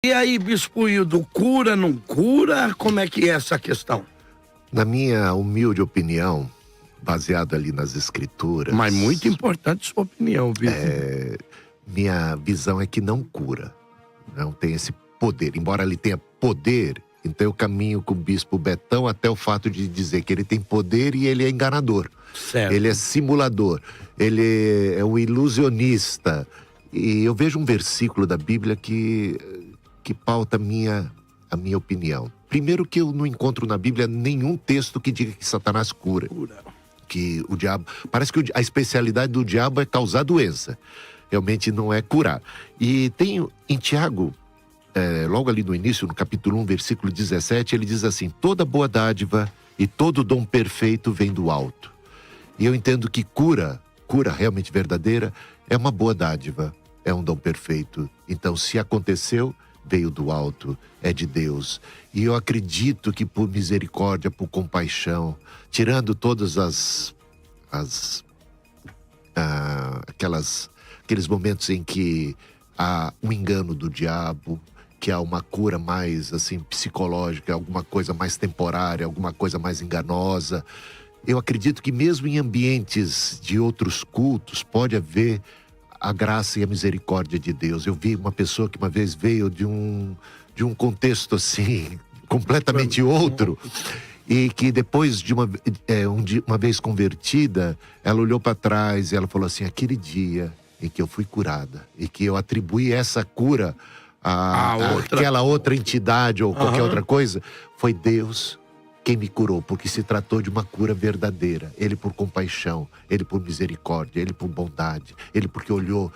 E aí, Bispo Hildo, cura, não cura? Como é que é essa questão? Na minha humilde opinião, baseado ali nas escrituras... Mas muito importante sua opinião, Bispo. Minha visão é que não cura. Não tem esse poder. Embora ele tenha poder, então eu caminho com o Bispo Betão até o fato de dizer que ele tem poder e ele é enganador. Certo. Ele é simulador. Ele é um ilusionista. E eu vejo um versículo da Bíblia que pauta a minha opinião. Primeiro que eu não encontro na Bíblia nenhum texto que diga que Satanás cura. Que o diabo... Parece que a especialidade do diabo é causar doença. Realmente não é curar. E tem em Tiago, logo ali no início, no capítulo 1, versículo 17, ele diz assim: toda boa dádiva e todo dom perfeito vem do alto. E eu entendo que cura realmente verdadeira, é uma boa dádiva, é um dom perfeito. Então, se aconteceu, veio do alto, é de Deus. E eu acredito que por misericórdia, por compaixão, tirando todas aqueles momentos em que há um engano do diabo, que há uma cura mais assim psicológica, alguma coisa mais temporária, alguma coisa mais enganosa. Eu acredito que mesmo em ambientes de outros cultos pode haver a graça e a misericórdia de Deus. Eu vi uma pessoa que uma vez veio de um contexto assim completamente outro, e que depois de uma vez convertida, ela olhou para trás e ela falou assim: aquele dia em que eu fui curada e que eu atribuí essa cura àquela outra entidade ou qualquer outra coisa, foi Deus quem me curou, porque se tratou de uma cura verdadeira. Ele por compaixão, ele por misericórdia, ele por bondade, ele porque olhou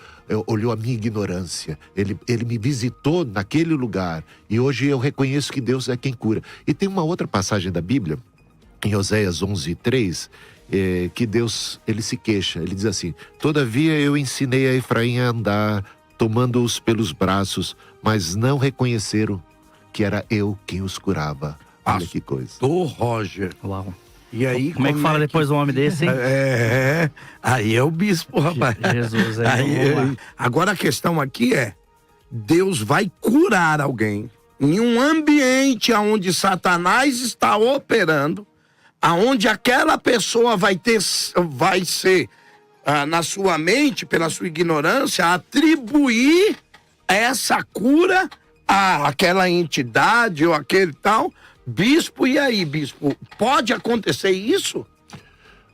a minha ignorância, ele me visitou naquele lugar, e hoje eu reconheço que Deus é quem cura. E tem uma outra passagem da Bíblia, em Oséias 11:3, que Deus, ele se queixa, ele diz assim: todavia eu ensinei a Efraim a andar, tomando-os pelos braços, mas não reconheceram que era eu quem os curava. Olha que coisa. Roger. Uau. E aí, como é que fala depois um homem desse, hein? Aí é o bispo, rapaz. Jesus, Agora a questão aqui é: Deus vai curar alguém em um ambiente onde Satanás está operando, aonde aquela pessoa vai ser, na sua mente, pela sua ignorância, atribuir essa cura àquela entidade ou aquele tal. Bispo, e aí, bispo? Pode acontecer isso?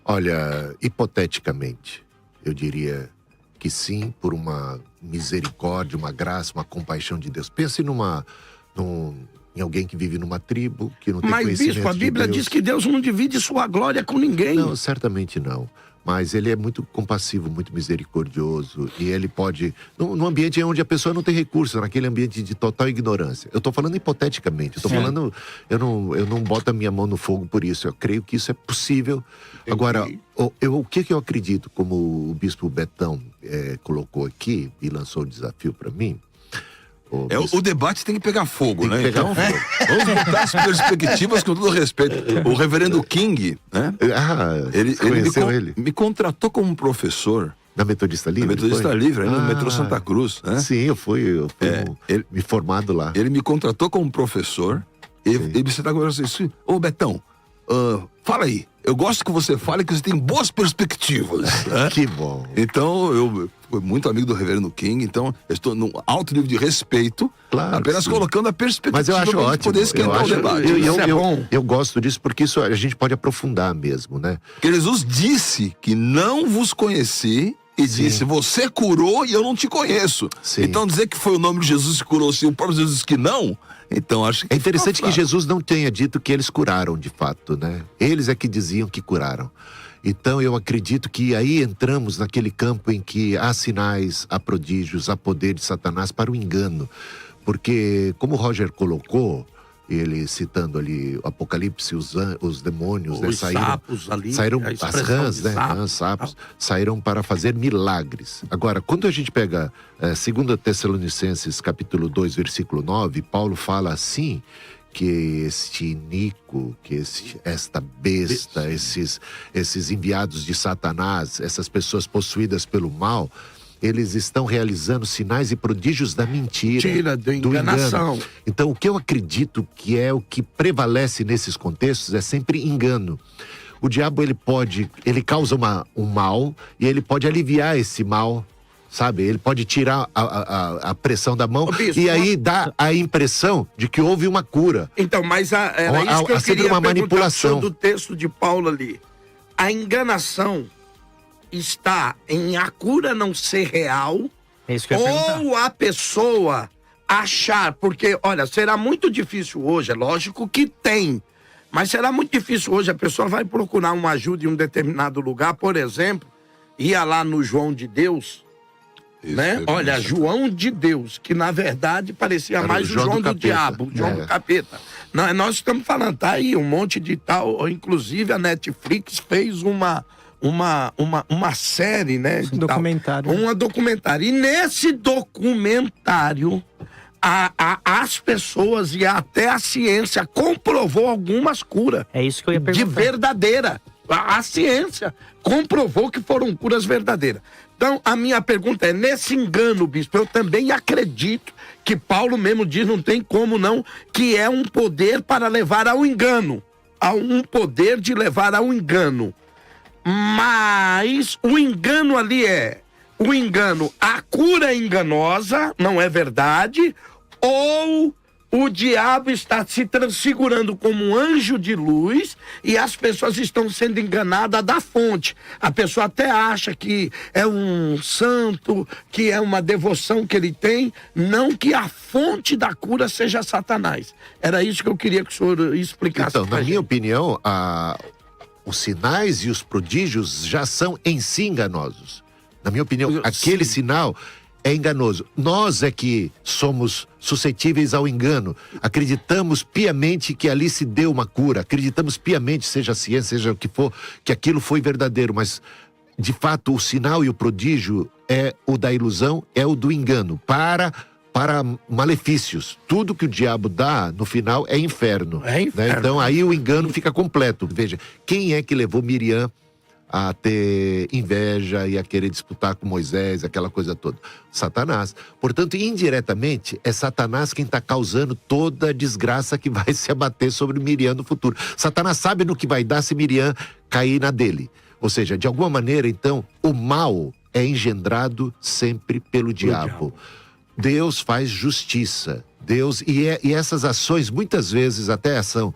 Olha, hipoteticamente, eu diria que sim, por uma misericórdia, uma graça, uma compaixão de Deus. Pense em alguém que vive numa tribo, que não tem conhecimento de Deus. Mas, bispo, a Bíblia diz que Deus não divide sua glória com ninguém. Não, certamente não. Mas ele é muito compassivo, muito misericordioso. E ele pode... Num ambiente onde a pessoa não tem recurso, naquele ambiente de total ignorância. Eu estou falando hipoteticamente. Eu estou falando... Eu não boto a minha mão no fogo por isso. Eu creio que isso é possível. Entendi. Agora, o que eu acredito, como o bispo Betão colocou aqui e lançou o desafio para mim... O debate tem que pegar fogo, né? Então, vamos botar as perspectivas com todo respeito. O reverendo King, né? Ele me contratou como professor. Da Metodista Livre? Da Metodista Livre, no metrô Santa Cruz, né? Sim, eu fui me formado lá. Ele me contratou como professor e você tá conversando assim: ô Betão, fala aí. Eu gosto que você fale que você tem boas perspectivas. Né? Que bom. Então, eu fui muito amigo do reverendo King, então eu estou num alto nível de respeito, claro, apenas colocando a perspectiva. Mas eu acho ótimo. Poder esquentar o debate. Eu gosto disso porque isso a gente pode aprofundar mesmo, né? Porque Jesus disse que não vos conheci e disse: você curou e eu não te conheço. Sim. Então dizer que foi o nome de Jesus que curou, se o próprio Jesus disse que não... Então, acho que é interessante que Jesus não tenha dito que eles curaram de fato, né? Eles é que diziam que curaram. Então eu acredito que aí entramos naquele campo em que há sinais, há prodígios, há poder de Satanás para o engano. Porque, como o Roger colocou, ele citando ali o Apocalipse, os demônios, né, saíram as rãs, né, sapos, saíram para fazer milagres. Agora, quando a gente pega 2 Tessalonicenses capítulo 2, versículo 9, Paulo fala assim, que este inico, que esta besta, esses enviados de Satanás, essas pessoas possuídas pelo mal, eles estão realizando sinais e prodígios da mentira, Tira, da do enganação. engano. Então, o que eu acredito que é o que prevalece nesses contextos é sempre engano. O diabo, ele causa um mal e ele pode aliviar esse mal, sabe? Ele pode tirar a pressão da mão Bispo, e aí dá a impressão de que houve uma cura. Então, mas era isso que eu sempre queria uma manipulação do texto de Paulo ali. A enganação está em a cura não ser real, É isso que eu ia perguntar. ou a pessoa achar, porque, olha, será muito difícil hoje, é lógico que tem, mas será muito difícil hoje, a pessoa vai procurar uma ajuda em um determinado lugar, por exemplo, ia lá no João de Deus, Isso, né? é Olha, isso. João de Deus, que na verdade parecia Era mais o o João João do do capeta. diabo, o João do capeta. Nós estamos falando, tá aí um monte de tal, inclusive a Netflix fez uma série, né? de documentário. Tal, documentário. E nesse documentário, as pessoas e até a ciência comprovou algumas curas É isso que eu ia de perguntar. verdadeira. A ciência comprovou que foram curas verdadeiras. Então, a minha pergunta é, nesse engano, bispo, eu também acredito que Paulo mesmo diz, não tem como não, que é um poder para levar ao engano. Há um poder de levar ao engano. Mas o engano ali a cura é enganosa, não é verdade, ou o diabo está se transfigurando como um anjo de luz e as pessoas estão sendo enganadas da fonte. A pessoa até acha que é um santo, que é uma devoção que ele tem, não que a fonte da cura seja Satanás. Era isso que eu queria que o senhor explicasse. Então, pra na gente. minha opinião, os sinais e os prodígios já são em si enganosos. Na minha opinião, aquele sinal é enganoso. Nós é que somos suscetíveis ao engano. Acreditamos piamente que ali se deu uma cura. Acreditamos piamente, seja a ciência, seja o que for, que aquilo foi verdadeiro. Mas, de fato, o sinal e o prodígio é o da ilusão, é o do engano. Para malefícios. Tudo que o diabo dá, no final, é inferno. É inferno. Né? Então, aí o engano fica completo. Veja, quem é que levou Miriam a ter inveja e a querer disputar com Moisés, aquela coisa toda? Satanás. Portanto, indiretamente, é Satanás quem está causando toda a desgraça que vai se abater sobre Miriam no futuro. Satanás sabe no que vai dar se Miriam cair na dele. Ou seja, de alguma maneira, então, o mal é engendrado sempre pelo diabo. Deus faz justiça. E essas ações, muitas vezes, até a ação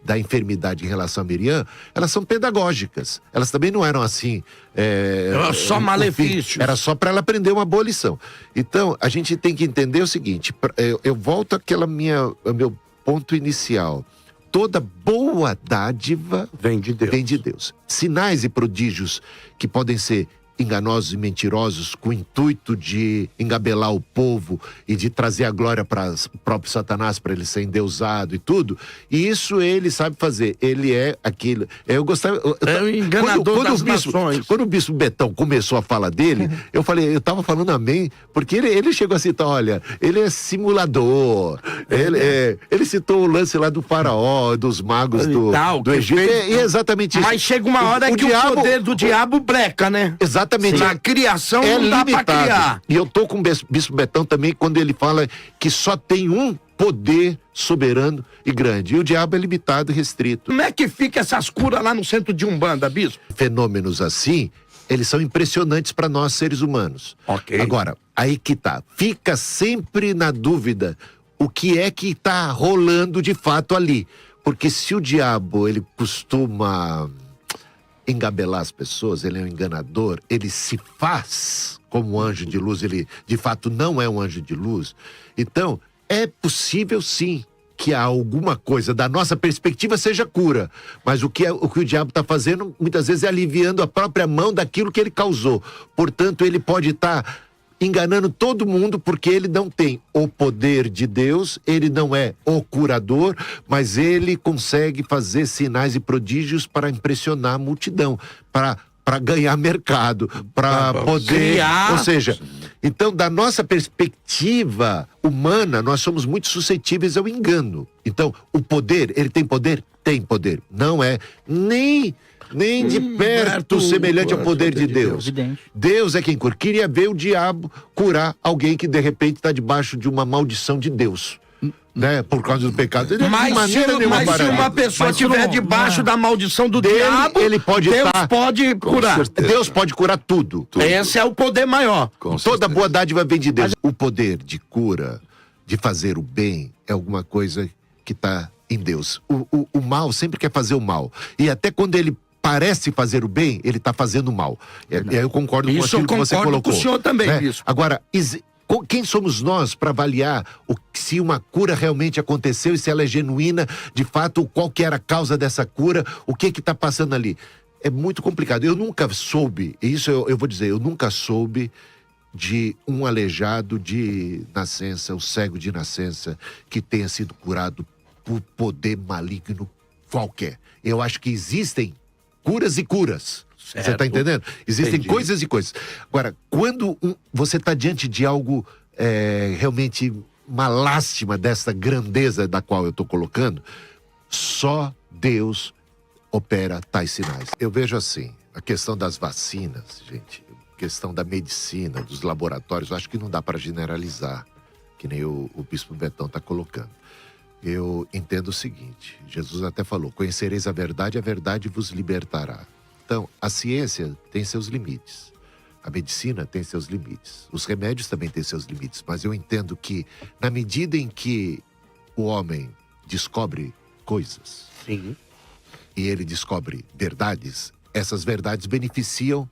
da enfermidade em relação a Miriam, elas são pedagógicas. Elas também não eram assim... Era só malefícios. Era só para ela aprender uma boa lição. Então, a gente tem que entender o seguinte, eu volto àquele meu ponto inicial. Toda boa dádiva Vem de Deus. vem de Deus. Sinais e prodígios que podem ser enganosos e mentirosos com o intuito de engabelar o povo e de trazer a glória para o próprio Satanás, para ele ser endeusado e tudo. E isso ele sabe fazer. Ele é aquilo. Eu gostava. É o enganador das nações. Quando o bispo Betão começou a fala dele, eu tava falando amém, porque ele chegou a citar, olha, ele é simulador. Ele citou o lance lá do faraó, dos magos do Egito. É exatamente isso. Mas chega uma hora que o poder do diabo breca, né? Exatamente. Na criação é não dá pra limitado. criar. E eu tô com o bispo Betão também quando ele fala que só tem um poder soberano e grande. E o diabo é limitado e restrito. Como é que fica essas curas lá no centro de Umbanda, bispo? Fenômenos assim, eles são impressionantes para nós seres humanos. Ok. Agora, aí que tá. Fica sempre na dúvida o que é que tá rolando de fato ali. Porque se o diabo, ele costuma engabelar as pessoas, ele é um enganador, ele se faz como um anjo de luz, ele de fato não é um anjo de luz. Então, é possível sim que alguma coisa da nossa perspectiva seja cura, mas o que o diabo está fazendo muitas vezes é aliviando a própria mão daquilo que ele causou. Portanto, ele pode estar enganando todo mundo porque ele não tem o poder de Deus, ele não é o curador, mas ele consegue fazer sinais e prodígios para impressionar a multidão, para ganhar mercado, para poder... criar. Ou seja, então, da nossa perspectiva humana, nós somos muito suscetíveis ao engano. Então, o poder, ele tem poder? Tem poder. Não é nem Nem de perto semelhante ao poder de Deus. Evidente. Deus é quem cura. Queria ver o diabo curar alguém que de repente está debaixo de uma maldição de Deus. Né? Por causa do pecado. Ele, de Mas, maneira nenhuma, se pararia. uma pessoa Mas estiver não- debaixo da maldição do Dele, diabo, ele pode Deus estar- pode curar. certeza. Deus pode curar tudo. Esse é o poder maior. Com Toda certeza. boa dádiva vem de Deus. O poder de cura, de fazer o bem, é alguma coisa que está em Deus. O mal sempre quer fazer o mal. E até quando ele parece fazer o bem, ele está fazendo o mal. Eu concordo com Isso eu aquilo que você concordo colocou. com o senhor também, né? isso. Agora, quem somos nós para avaliar se uma cura realmente aconteceu e se ela é genuína, de fato, qual que era a causa dessa cura, o que está passando ali? É muito complicado. Eu nunca soube, e isso eu vou dizer, eu nunca soube de um aleijado de nascença, o cego de nascença, que tenha sido curado por poder maligno qualquer. Eu acho que existem curas e curas. Você Certo. está entendendo? Existem Entendi. coisas e coisas. Agora, quando você está diante de algo realmente uma lástima dessa grandeza da qual eu estou colocando, só Deus opera tais sinais. Eu vejo assim, a questão das vacinas, gente, a questão da medicina, dos laboratórios, eu acho que não dá para generalizar, que nem o Bispo Betão está colocando. Eu entendo o seguinte, Jesus até falou, conhecereis a verdade vos libertará. Então, a ciência tem seus limites. A medicina tem seus limites. Os remédios também têm seus limites. Mas eu entendo que, na medida em que o homem descobre coisas Sim. e ele descobre verdades, essas verdades beneficiam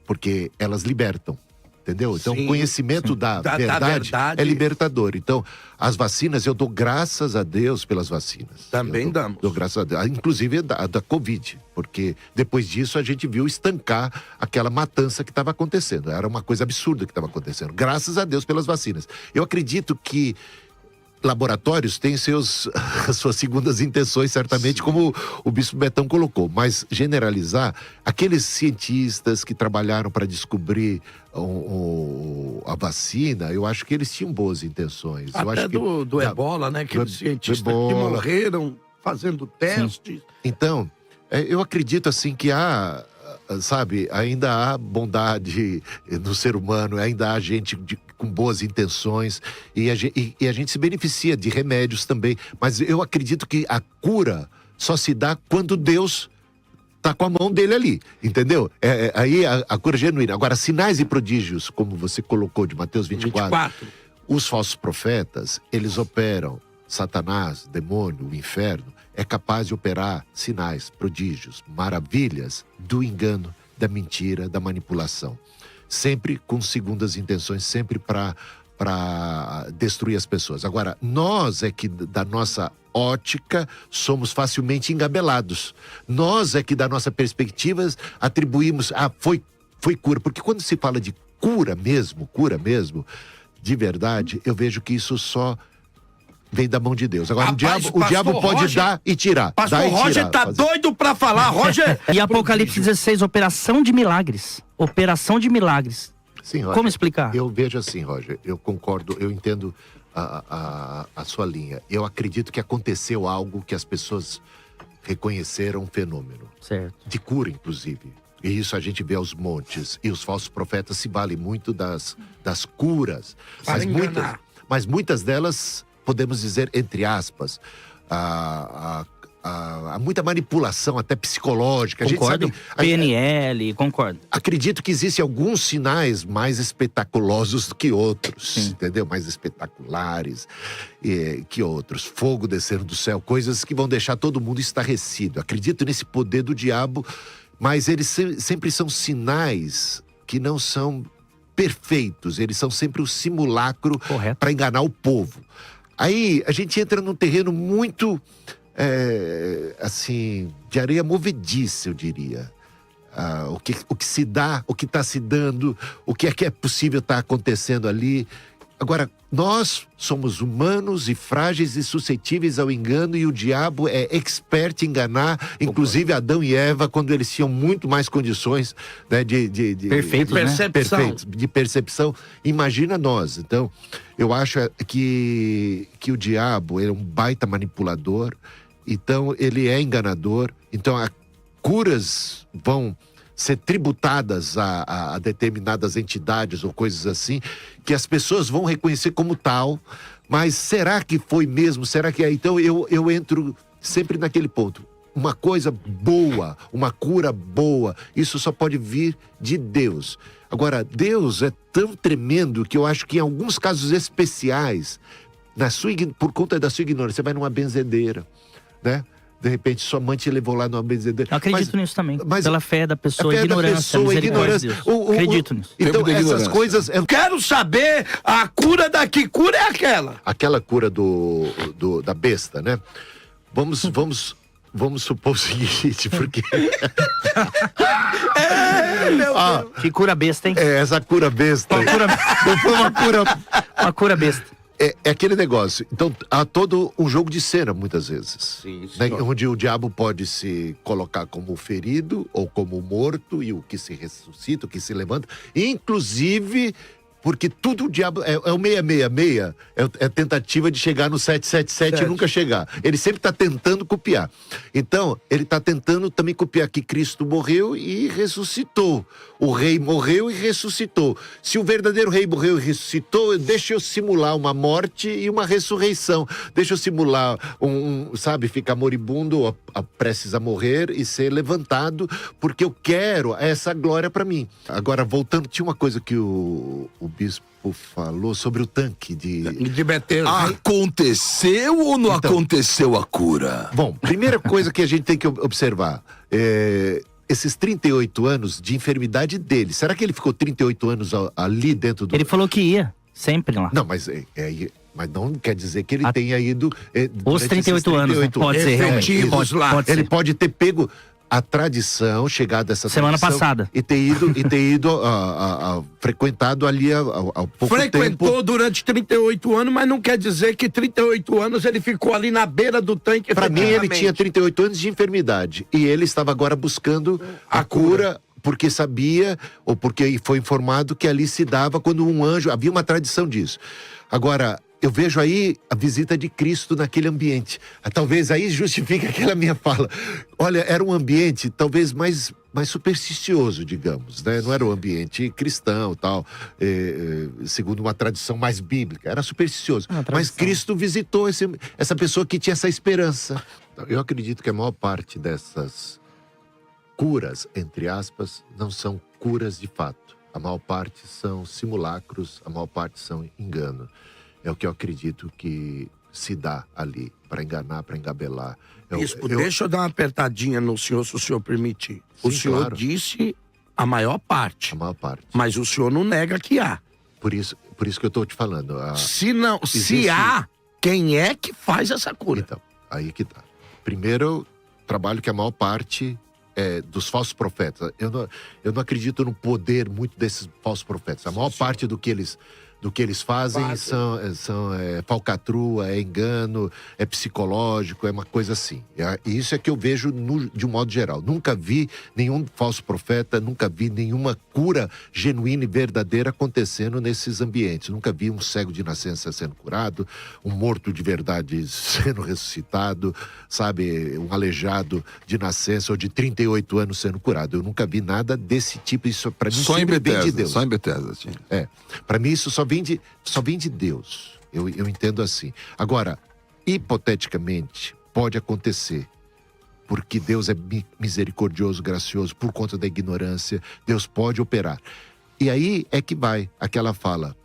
porque elas libertam. Entendeu? Então, Sim, o conhecimento da verdade é libertador. Então, as vacinas, eu dou graças a Deus pelas vacinas. Também damos. Dou graças a Deus. Inclusive a da Covid. Porque depois disso a gente viu estancar aquela matança que estava acontecendo. Era uma coisa absurda que estava acontecendo. Graças a Deus pelas vacinas. Eu acredito que laboratórios têm suas segundas intenções, certamente, como o Bispo Betão colocou. Mas generalizar, aqueles cientistas que trabalharam para descobrir a vacina, eu acho que eles tinham boas intenções. Eu Até acho que, do ebola, né? Aqueles do cientistas que ebola. morreram fazendo testes. Então, eu acredito assim que ainda há bondade no ser humano, ainda há gente com boas intenções e a gente se beneficia de remédios também. Mas eu acredito que a cura só se dá quando Deus tá com a mão dele ali, entendeu? Aí a cura é genuína. Agora, sinais e prodígios, como você colocou de Mateus 24. Os falsos profetas, eles operam. Satanás, demônio, o inferno, é capaz de operar sinais, prodígios, maravilhas do engano, da mentira, da manipulação. Sempre com segundas intenções, sempre para destruir as pessoas. Agora, nós é que, da nossa ótica, somos facilmente engabelados. Nós é que, da nossa perspectiva, atribuímos, foi cura. Porque quando se fala de cura mesmo, de verdade, eu vejo que isso só vem da mão de Deus. Agora, Rapaz, o diabo pode Roger, dar e tirar. Pastor dar e Roger tirar, tá fazer. doido pra falar. Roger. E Apocalipse 16, operação de milagres. Operação de milagres. Sim, Roger, Como explicar? Eu vejo assim, Roger, eu concordo, eu entendo a sua linha. Eu acredito que aconteceu algo que as pessoas reconheceram um fenômeno. Certo. De cura, inclusive. E isso a gente vê aos montes. E os falsos profetas se valem muito das curas. Para enganar. Mas muitas delas, podemos dizer, entre aspas, há muita manipulação, até psicológica. Concordo. A gente sabe, PNL, concordo. acredito que existem alguns sinais mais espetaculosos do que outros, entendeu? Mais espetaculares que outros. Fogo descendo do céu, coisas que vão deixar todo mundo estarrecido. Acredito nesse poder do diabo, mas eles sempre são sinais que não são perfeitos. Eles são sempre o simulacro Correto. para enganar o povo. Aí a gente entra num terreno muito, assim, de areia movediça, eu diria. O que se dá, o que está se dando, o que é possível estar acontecendo ali. Agora, nós somos humanos e frágeis e suscetíveis ao engano, e o diabo é expert em enganar, inclusive Adão e Eva, quando eles tinham muito mais condições, né, Perfeitos, né? perfeitos, de percepção. Imagina nós. Então, eu acho que o diabo é um baita manipulador, então ele é enganador. Então, curas vão ser tributadas a determinadas entidades ou coisas assim, que as pessoas vão reconhecer como tal, mas será que foi mesmo? Será que é? Então eu entro sempre naquele ponto. Uma coisa boa, uma cura boa, isso só pode vir de Deus. Agora, Deus é tão tremendo que eu acho que em alguns casos especiais, por conta da sua ignorância, você vai numa benzedeira, né? De repente, sua mãe te levou lá numa benzedeira. Eu acredito nisso também. mas pela fé da pessoa, a fé da ignorância, pessoa, misericórdia de ignorância. Deus. Acredito nisso. Então, Tempo da essas ignorância. coisas... Quero saber a cura daqui. Cura é aquela. Aquela cura da besta, né? Vamos supor o seguinte, porque... Que cura besta, hein? essa cura besta... Não foi uma cura... Uma cura besta. É aquele negócio. Então, há todo um jogo de cena, muitas vezes. Sim, Né? senhor. Onde o diabo pode se colocar como ferido ou como morto, e o que se ressuscita, o que se levanta. Inclusive, porque tudo o diabo... É o 666, é a tentativa de chegar no 777 e nunca chegar. Ele sempre está tentando copiar. Então, ele está tentando também copiar que Cristo morreu e ressuscitou. O rei morreu e ressuscitou. Se o verdadeiro rei morreu e ressuscitou, deixa eu simular uma morte e uma ressurreição. Deixa eu simular sabe, ficar moribundo ou prestes a morrer e ser levantado, porque eu quero essa glória para mim. Agora, voltando, tinha uma coisa que o bispo falou sobre o tanque De Betel. Aconteceu ou não Então. aconteceu a cura? Bom, primeira coisa que a gente tem que observar, esses 38 anos de enfermidade dele. Será que ele ficou 38 anos ali dentro do... Ele falou que ia, sempre lá. Não, mas não quer dizer que ele tenha ido... Os durante 38 esses anos, né? Pode ser, realmente. Efetivos lá. Pode Ele ser. pode ter pego a tradição, chegado a essa Semana tradição, passada. e ter ido frequentado ali há pouco Frequentou tempo. durante 38 anos, mas não quer dizer que 38 anos ele ficou ali na beira do tanque. Para mim, ele efetivamente. tinha 38 anos de enfermidade. E ele estava agora buscando a cura, porque sabia, ou porque foi informado que ali se dava quando um anjo... Havia uma tradição disso. Agora, eu vejo aí a visita de Cristo naquele ambiente. Talvez aí justifique aquela minha fala. Olha, era um ambiente talvez mais supersticioso, digamos, né? Não era um ambiente cristão, tal, segundo uma tradição mais bíblica. Era supersticioso. Mas Cristo visitou essa pessoa que tinha essa esperança. Eu acredito que a maior parte dessas curas, entre aspas, não são curas de fato. A maior parte são simulacros, a maior parte são engano. É o que eu acredito que se dá ali, para enganar, para engabelar. Bispo, deixa eu dar uma apertadinha no senhor, se o senhor permitir. O Sim, senhor claro. disse a maior parte, A maior parte. mas o senhor não nega que há. Por isso que eu estou te falando. Se não, se existe- há, quem é que faz essa cura? Então, aí que tá. Primeiro, trabalho que a maior parte é dos falsos profetas. Eu não acredito no poder muito desses falsos profetas. A maior parte do que eles fazem são falcatrua, é engano, é psicológico, é uma coisa assim. E isso é que eu vejo de um modo geral. Nunca vi nenhum falso profeta, nunca vi nenhuma cura genuína e verdadeira acontecendo nesses ambientes. Nunca vi um cego de nascença sendo curado, um morto de verdade sendo ressuscitado, sabe, um aleijado de nascença ou de 38 anos sendo curado. Eu nunca vi nada desse tipo. Isso para mim Só em sempre vem de Bethesda, Deus. só em Bethesda tinha. Para mim isso só vem de Deus. Eu entendo assim. Agora, hipoteticamente, pode acontecer. Porque Deus é misericordioso, gracioso, por conta da ignorância. Deus pode operar. E aí é que vai aquela fala.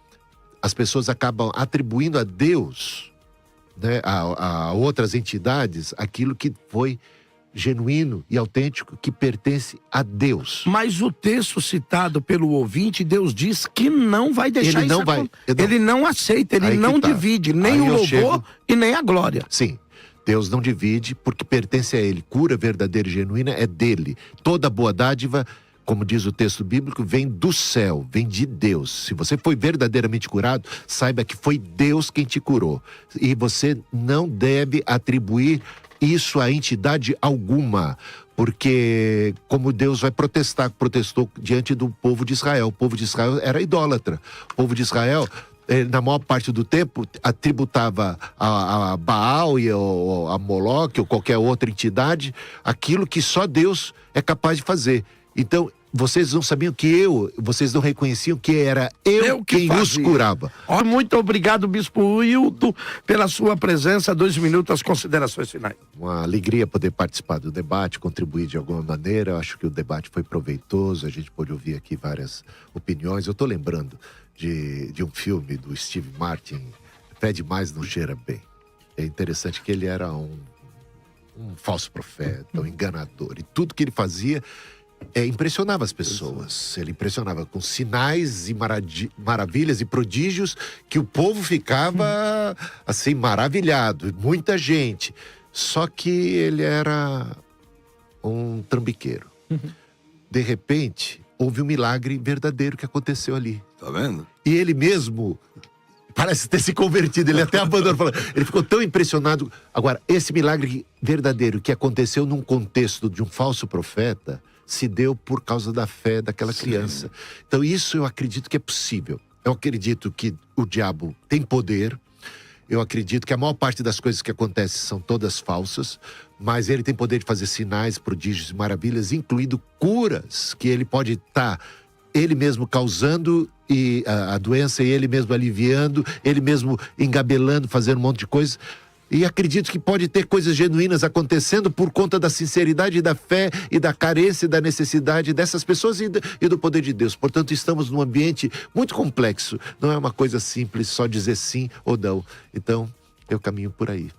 As pessoas acabam atribuindo a Deus, né, a outras entidades, aquilo que foi genuíno e autêntico, que pertence a Deus. Mas o texto citado pelo ouvinte, Deus diz que não vai deixar Ele não isso vai- acontecer. Ele não aceita, ele Aí que não tá. divide nem Aí o eu louvor chego- e nem a glória. Sim, Deus não divide porque pertence a Ele. Cura verdadeira e genuína é dele. Toda boa dádiva, como diz o texto bíblico, vem do céu, vem de Deus. Se você foi verdadeiramente curado, saiba que foi Deus quem te curou. E você não deve atribuir isso a entidade alguma. Porque como Deus vai protestou diante do povo de Israel. O povo de Israel era idólatra. O povo de Israel na maior parte do tempo, tributava a Baal e a Moloque ou qualquer outra entidade aquilo que só Deus é capaz de fazer. Então, vocês não sabiam vocês não reconheciam que era eu quem os fazia. curava. Ó, muito obrigado, Bispo Hildo, pela sua presença. 2 minutos, as considerações finais. Uma alegria poder participar do debate, contribuir de alguma maneira. Eu acho que o debate foi proveitoso, a gente pôde ouvir aqui várias opiniões. Eu estou lembrando de um filme do Steve Martin, Fé Demais Não Cheira Bem. É interessante que ele era um falso profeta, um enganador. E tudo que ele fazia impressionava as pessoas. Ele impressionava com sinais e maravilhas e prodígios que o povo ficava assim maravilhado, muita gente. Só que ele era um trambiqueiro. De repente, houve um milagre verdadeiro que aconteceu ali. Tá vendo? E ele mesmo parece ter se convertido, ele até abandonou. Ele ficou tão impressionado. Agora, esse milagre verdadeiro que aconteceu num contexto de um falso profeta se deu por causa da fé daquela criança. Então isso eu acredito que é possível. Eu acredito que o diabo tem poder. Eu acredito que a maior parte das coisas que acontecem são todas falsas, mas ele tem poder de fazer sinais, prodígios e maravilhas, incluindo curas, que ele pode estar ele mesmo causando e a doença e ele mesmo aliviando, ele mesmo engabelando, fazendo um monte de coisa. E acredito que pode ter coisas genuínas acontecendo por conta da sinceridade, da fé e da carência e da necessidade dessas pessoas e do poder de Deus. Portanto, estamos num ambiente muito complexo. Não é uma coisa simples só dizer sim ou não. Então, eu caminho por aí.